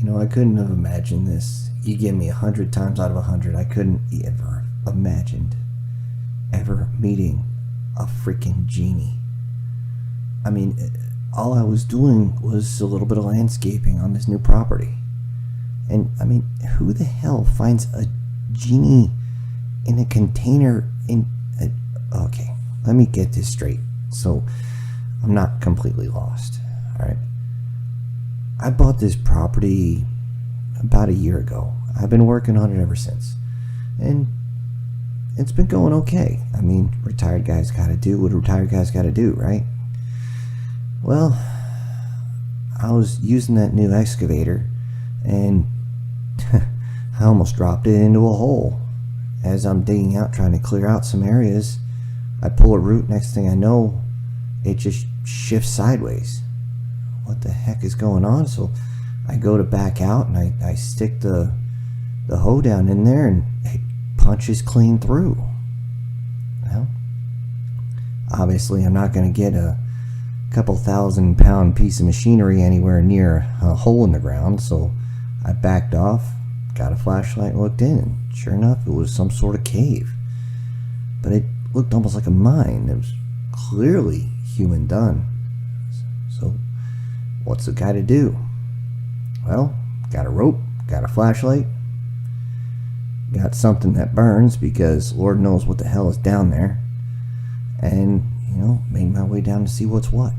I couldn't have imagined this. You give me 100 times out of 100, I couldn't ever imagined ever meeting a freaking genie. I mean, all I was doing was a little bit of landscaping on this new property. And, I mean, who the hell finds a genie in a container okay, let me get this straight so I'm not completely lost. Alright. I bought this property about a year ago. I've been working on it ever since. And it's been going okay. I mean, retired guys gotta do what retired guys gotta do, right? Well, I was using that new excavator and I almost dropped it into a hole. As I'm digging out, trying to clear out some areas, I pull a root. Next thing I know, it just shifts sideways. What the heck is going on? So I go to back out and I stick the hoe down in there and it punches clean through. Well, obviously I'm not going to get a couple £1,000 piece of machinery anywhere near a hole in the ground, so I backed off, got a flashlight and looked in, and sure enough it was some sort of cave. But it looked almost like a mine. It was clearly human done. So what's the guy to do? Well, got a rope, got a flashlight, got something that burns because Lord knows what the hell is down there, and made my way down to see what's what.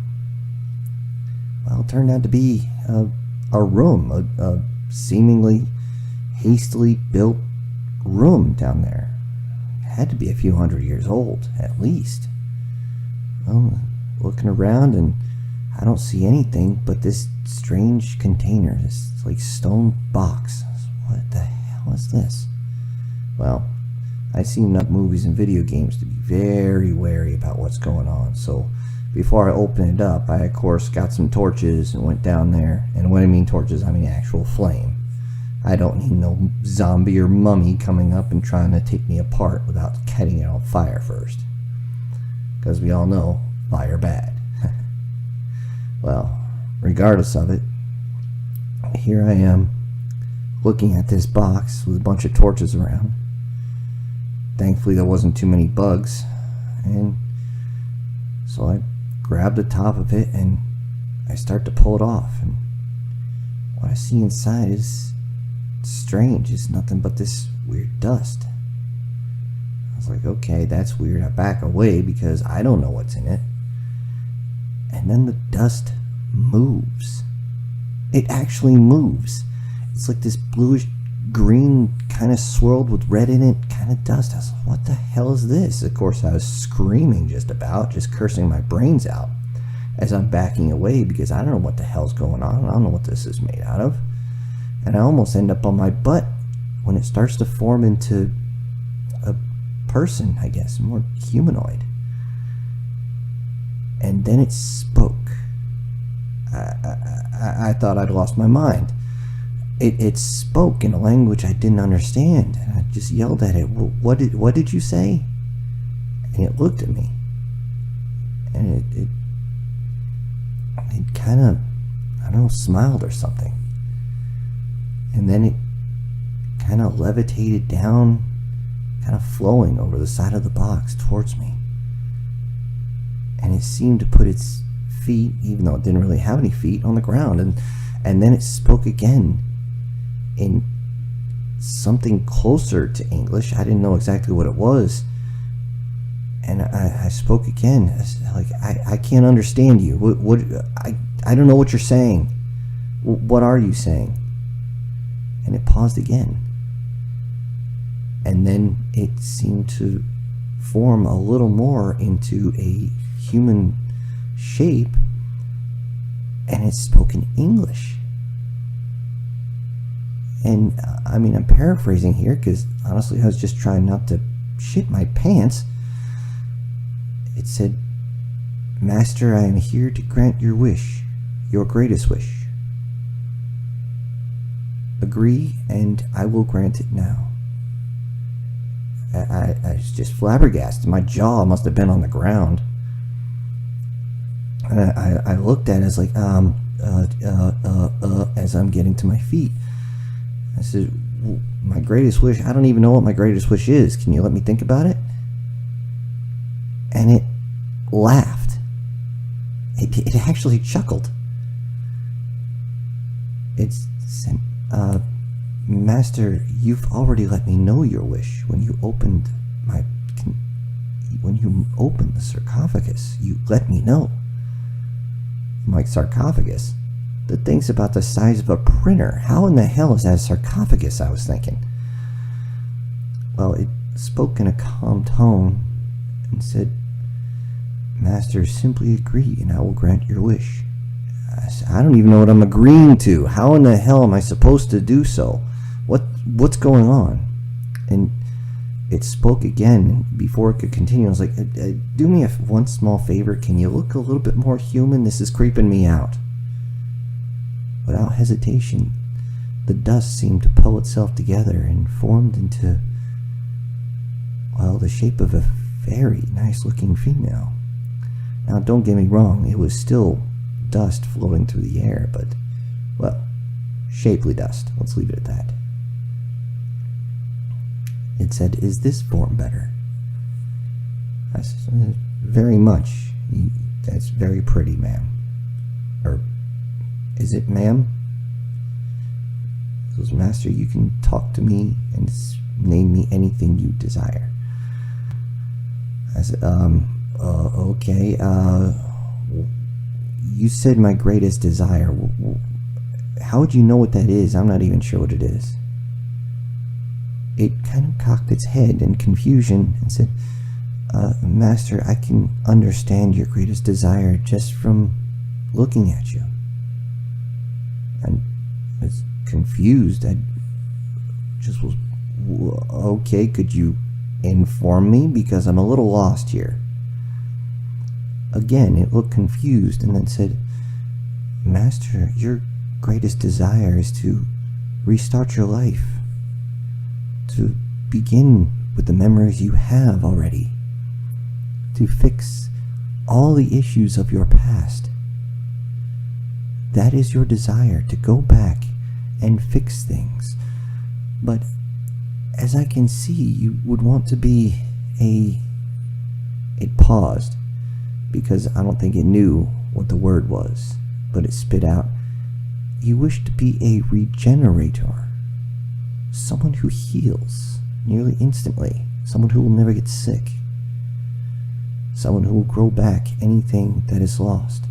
Well, it turned out to be a room, a seemingly hastily built room down there. It had to be a few hundred years old at least. Well, looking around and I don't see anything but this strange container, this like stone box. What the hell is this? Well, I've seen enough movies and video games to be very wary about what's going on. So before I open it up, I of course got some torches and went down there. And when I mean torches, I mean actual flame. I don't need no zombie or mummy coming up and trying to take me apart without catching it on fire first. Because we all know fire bad. Well, regardless of it, here I am looking at this box with a bunch of torches around. Thankfully there wasn't too many bugs, and so I grab the top of it and I start to pull it off, and what I see inside is strange. It's nothing but this weird dust. I was like, okay, that's weird. I back away because I don't know what's in it. And then the dust moves. It actually moves. It's like this bluish green kind of swirled with red in it kind of dust. I was like, what the hell is this? Of course I was screaming just cursing my brains out as I'm backing away because I don't know what the hell's going on. I don't know what this is made out of. And I almost end up on my butt when it starts to form into a person, I guess, more humanoid. And then it spoke. I thought I'd lost my mind. It spoke in a language I didn't understand, and I just yelled at it. What did you say? And it looked at me, and it kind of, I don't know, smiled or something. And then it kind of levitated down, kind of flowing over the side of the box towards me. And it seemed to put its feet, even though it didn't really have any feet, on the ground. And then it spoke again in something closer to English. I didn't know exactly what it was. And I spoke again. I was like, I can't understand you. I don't know what you're saying. What are you saying? And it paused again. And then it seemed to form a little more into a human shape, and it spoke in English. And I mean, I'm paraphrasing here because honestly I was just trying not to shit my pants. It said, "Master, I am here to grant your wish, your greatest wish. Agree and I will grant it now." I was just flabbergasted. My jaw must have been on the ground. And I looked at it, I was like, as I'm getting to my feet. I said, my greatest wish, I don't even know what my greatest wish is. Can you let me think about it? And it laughed. It actually chuckled. It said, Master, you've already let me know your wish when you opened the sarcophagus. You let me know. My sarcophagus? The thing's about the size of a printer. How in the hell is that a sarcophagus, I was thinking. Well, it spoke in a calm tone and said, Master, simply agree and I will grant your wish. I said, I don't even know what I'm agreeing to. How in the hell am I supposed to do so? What's going on? And it spoke again, and before it could continue, I was like, do me one small favor. Can you look a little bit more human? This is creeping me out. Without hesitation, the dust seemed to pull itself together and formed into, well, the shape of a very nice-looking female. Now, don't get me wrong, it was still dust floating through the air, but, well, shapely dust. Let's leave it at that. It said, is this form better? I said, very much. That's very pretty, ma'am. Or, is it, ma'am? It goes, Master, you can talk to me and name me anything you desire. I said, okay, you said my greatest desire. How would you know what that is? I'm not even sure what it is. It kind of cocked its head in confusion and said, Master, I can understand your greatest desire just from looking at you. And I was confused. I just was, okay, could you inform me? Because I'm a little lost here. Again, it looked confused and then said, Master, your greatest desire is to restart your life. To begin with the memories you have already. To fix all the issues of your past. That is your desire, to go back and fix things. But as I can see, you would want to be It paused, because I don't think it knew what the word was, but it spit out, you wish to be a regenerator. Someone who heals nearly instantly. Someone who will never get sick. Someone who will grow back anything that is lost.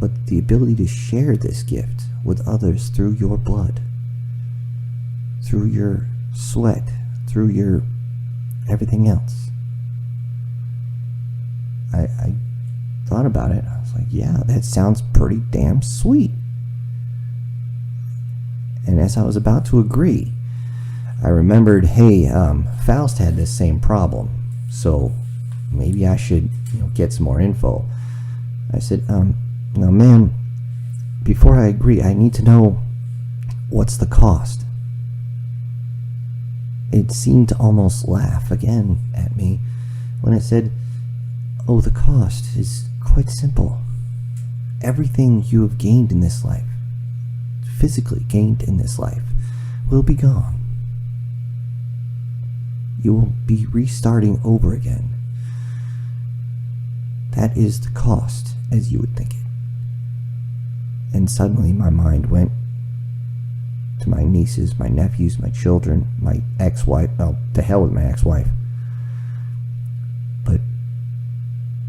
But the ability to share this gift with others through your blood, through your sweat, through your everything else. I thought about it. I was like, yeah, that sounds pretty damn sweet. And as I was about to agree, I remembered, hey, Faust had this same problem, so maybe I should, get some more info. I said, now, ma'am, before I agree, I need to know what's the cost. It seemed to almost laugh again at me when it said, oh, the cost is quite simple. Everything you have gained in this life, physically gained in this life, will be gone. You will be restarting over again. That is the cost, as you would think it. And suddenly my mind went to my nieces, my nephews, my children, my ex-wife. Well, to hell with my ex-wife. But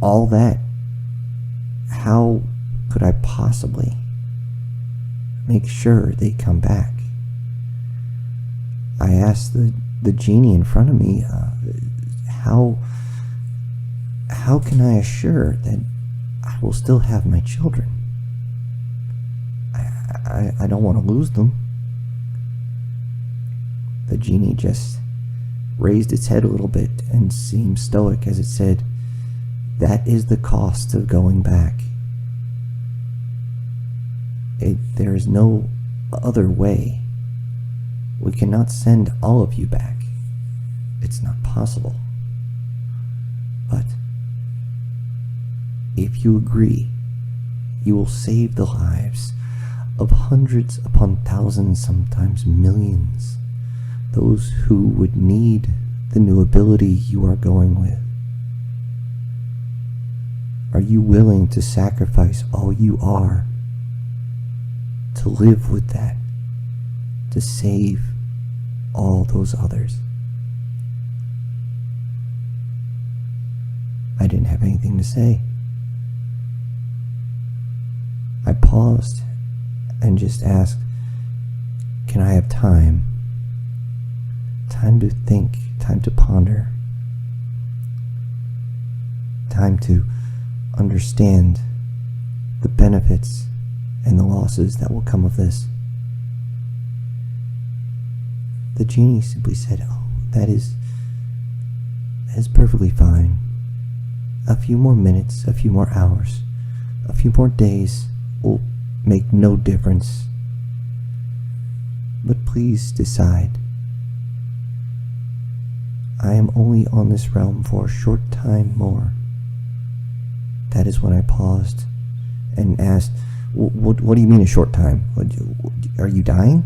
all that, how could I possibly make sure they come back? I asked the genie in front of me, how can I assure that I will still have my children? I don't want to lose them. The genie just raised its head a little bit and seemed stoic as it said, that is the cost of going back. There is no other way. We cannot send all of you back. It's not possible. But if you agree, You will save the lives of hundreds upon thousands, sometimes millions, those who would need the new ability you are going with. Are you willing to sacrifice all you are to live with that, to save all those others? I didn't have anything to say. I paused and just asked, can I have time? Time to think, time to ponder, time to understand the benefits and the losses that will come of this. The genie simply said, oh, that is perfectly fine. A few more minutes, a few more hours, a few more days will make no difference. But please decide. I am only on this realm for a short time more. That is when I paused and asked, what do you mean a short time? Are you dying?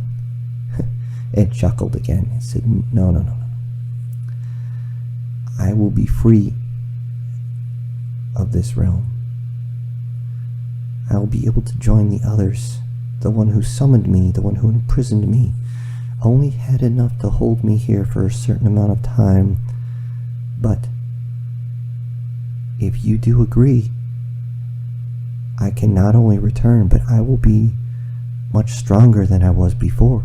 It chuckled again. It said, no. I will be free of this realm. I will be able to join the others. The one who summoned me, the one who imprisoned me, only had enough to hold me here for a certain amount of time. But if you do agree, I can not only return, but I will be much stronger than I was before.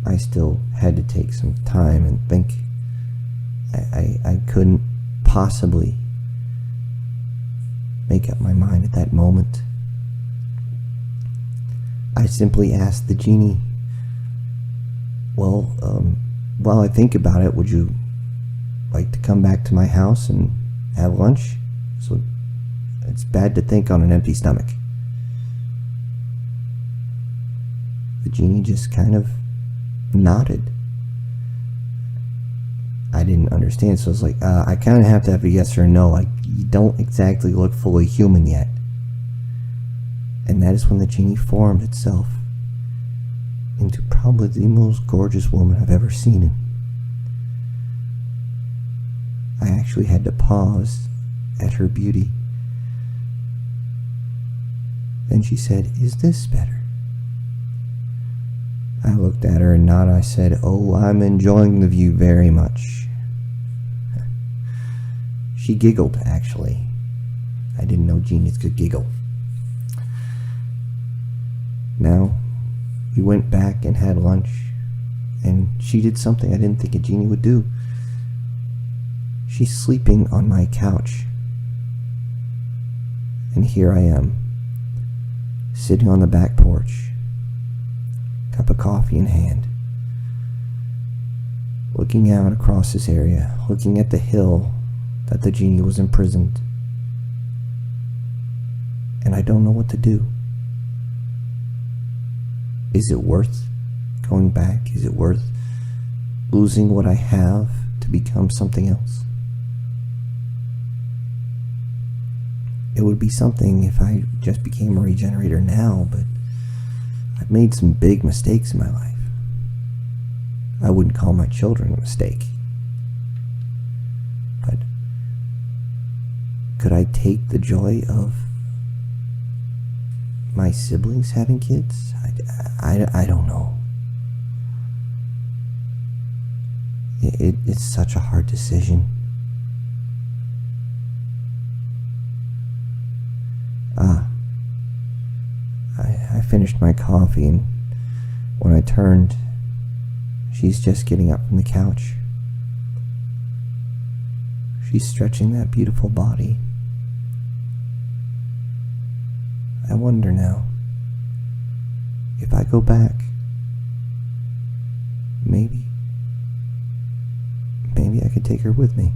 I still had to take some time and think. I couldn't possibly make up my mind at that moment. I simply asked the genie, well, while I think about it, would you like to come back to my house and have lunch? So it's bad to think on an empty stomach. The genie just kind of nodded. I didn't understand, so I was like, I kind of have to have a yes or a no. Like, you don't exactly look fully human yet. And that is when the genie formed itself into probably the most gorgeous woman I've ever seen. I actually had to pause at her beauty. Then she said, is this better? I looked at her and nodded. I said, oh, I'm enjoying the view very much. She giggled, actually. I didn't know genies could giggle. Now, we went back and had lunch, and she did something I didn't think a genie would do. She's sleeping on my couch. And here I am, sitting on the back porch, cup of coffee in hand, looking out across this area, looking at the hill that the genie was imprisoned. And I don't know what to do. Is it worth going back? Is it worth losing what I have to become something else? It would be something if I just became a regenerator now, but I've made some big mistakes in my life. I wouldn't call my children a mistake. But could I take the joy of my siblings having kids? I don't know. It's such a hard decision. I finished my coffee, and when I turned, she's just getting up from the couch. She's stretching that beautiful body. I wonder now, if I go back, maybe I could take her with me.